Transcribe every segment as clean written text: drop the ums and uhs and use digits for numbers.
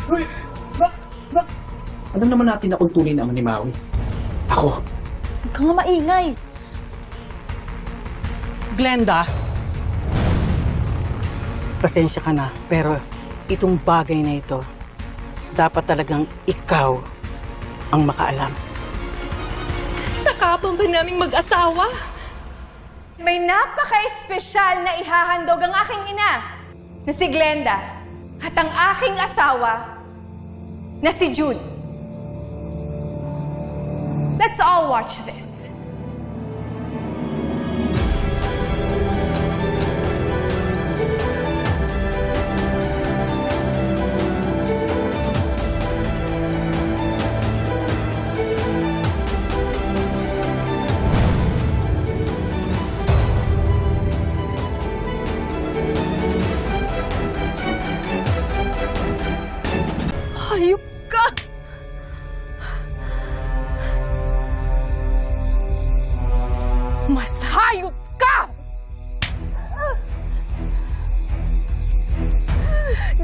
Uy! Bak! Alam naman natin na kung tunay na ama ni Maui. Ako. Huwag ka nga maingay. Glenda, pasensya ka na, pero itong bagay na ito, dapat talagang ikaw ang makaalam. Sa kapang ba naming mag-asawa? May napaka-espesyal na ihahandog ang aking ina na si Glenda at ang aking asawa na si Jude. Let's all watch this. Hayop ka! Mas hayop ka!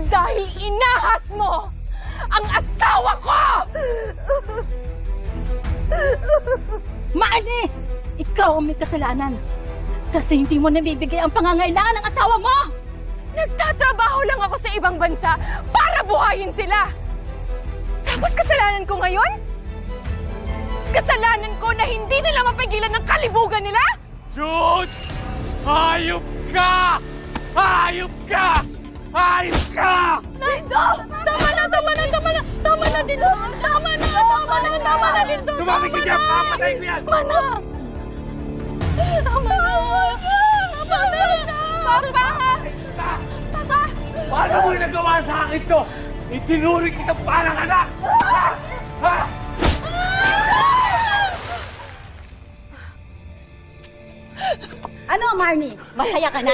Dahil inahas mo ang asawa ko! Maani! Ikaw ang may kasalanan. Kasi hindi mo nabibigay ang pangangailangan ng asawa mo! Nagtatrabaho lang ako sa ibang bansa para buhayin sila. Tapos kasalanan ko ngayon? Kasalanan ko na hindi nila mapigilan ng kalibugan nila? Jude! Hayop ka! Hayop ka! Hayop ka! Dindo! Tama na, tama na, tama na! Tama na, Dindo! Tama na, tama na, tama na, Dindo! Tumamig ka dyan! Papatay ko yan! Tama na! Tama na! Tama na! Papa! Papa! Paano mo nagawa sa akin to? Itinuring kitang parang anak! Ha? Ha? Ano, Marnie? Masaya ka na?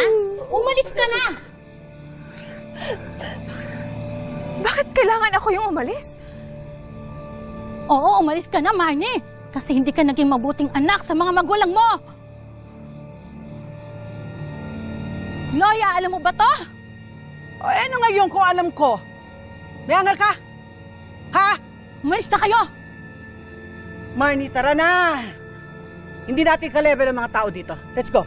Umalis ka na! Bakit kailangan ako yung umalis? Oo, umalis ka na, Marnie. Kasi hindi ka naging mabuting anak sa mga magulang mo. Loya, alam mo ba to? O ano ngayon kung alam ko? May angal ka? Ha? Umalis na kayo! Marnie, tara na! Hindi natin ka-level ang mga tao dito. Let's go!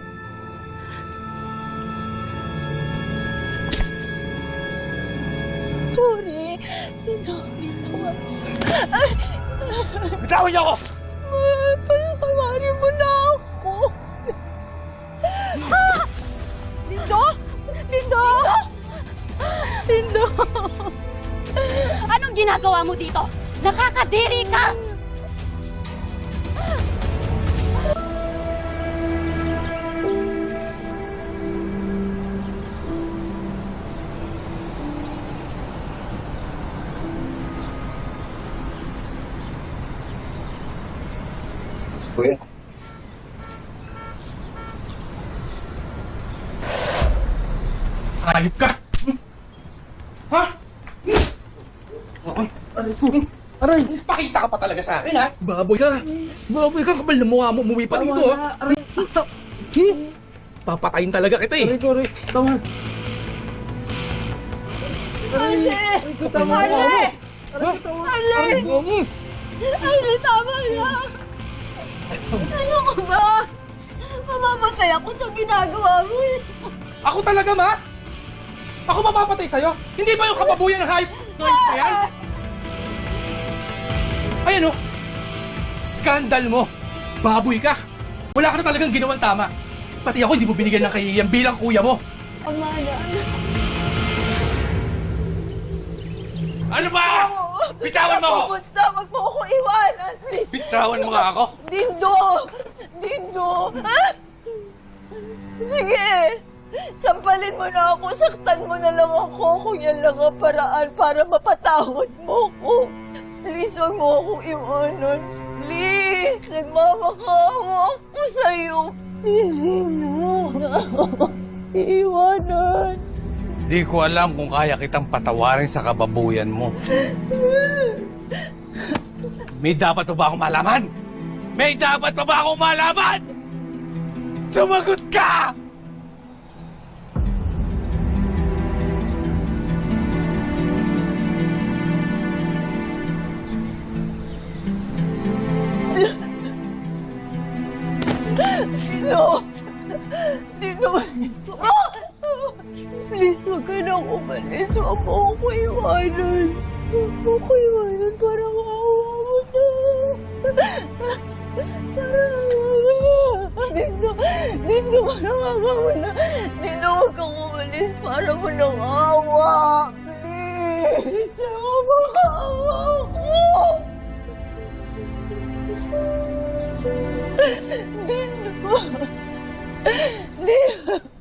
Sorry. Bitawan niyo ako! Patawarin mo na ako. Lindo? Lindo? Lindo? Anong ginagawa mo dito? Nakakadiri ka! Kuya. Hayop ka! Ha? Aray! Pakita ka pa talaga sa akin, ha? Baboy ka! Baboy ka! Kapal na mukha mo, umuwi pa dito, ha? Aray! Papatayin talaga kita, eh! Aray! Tama! Ale! Kapal na mukha mo! Ale! Ale! Ale, tama na! Ano ka ba? Mamamatay ako sa ginagawa mo eh. Ako talaga, ma? Ako mapapatay sa'yo? Hindi ba yung kababuyan ng hype? Ayan! Ayan, oh! Skandal mo! Baboy ka! Wala ka na talagang ginawang tama. Pati ako hindi mo binigyan ng kahihiyang bilang kuya mo. Ama na. Ano ba? Bitawan mo ako! Pupunta, wag mo ako iwanan, please. Bitawan mo nga ako! Dindo! Dindo! Ah! Sige! Sampalin mo na ako, saktan mo na lang ako kung yan lang ang paraan para mapatawad mo ko. Please, wag mo akong iwanan. Please! Nagmamakaawa ako sa'yo. Please, Dindo. Iwanan. Di ko alam kung kaya kitang patawarin sa kababuyan mo. May dapat pa ba akong malaman? May dapat pa ba akong malaman? Sumagot ka! Dindo! Please, huwag ka nang umalis. Huwag mo ako iwanan. Huwag mo ako iwanan. Parang awa mo na. Parang awa mo. Dindo! Dindo, parang awa mo na. Dindo, huwag kang umalis. Parang mo nang awa. Please! Awa ka, awa ko! Dindo! Dindo!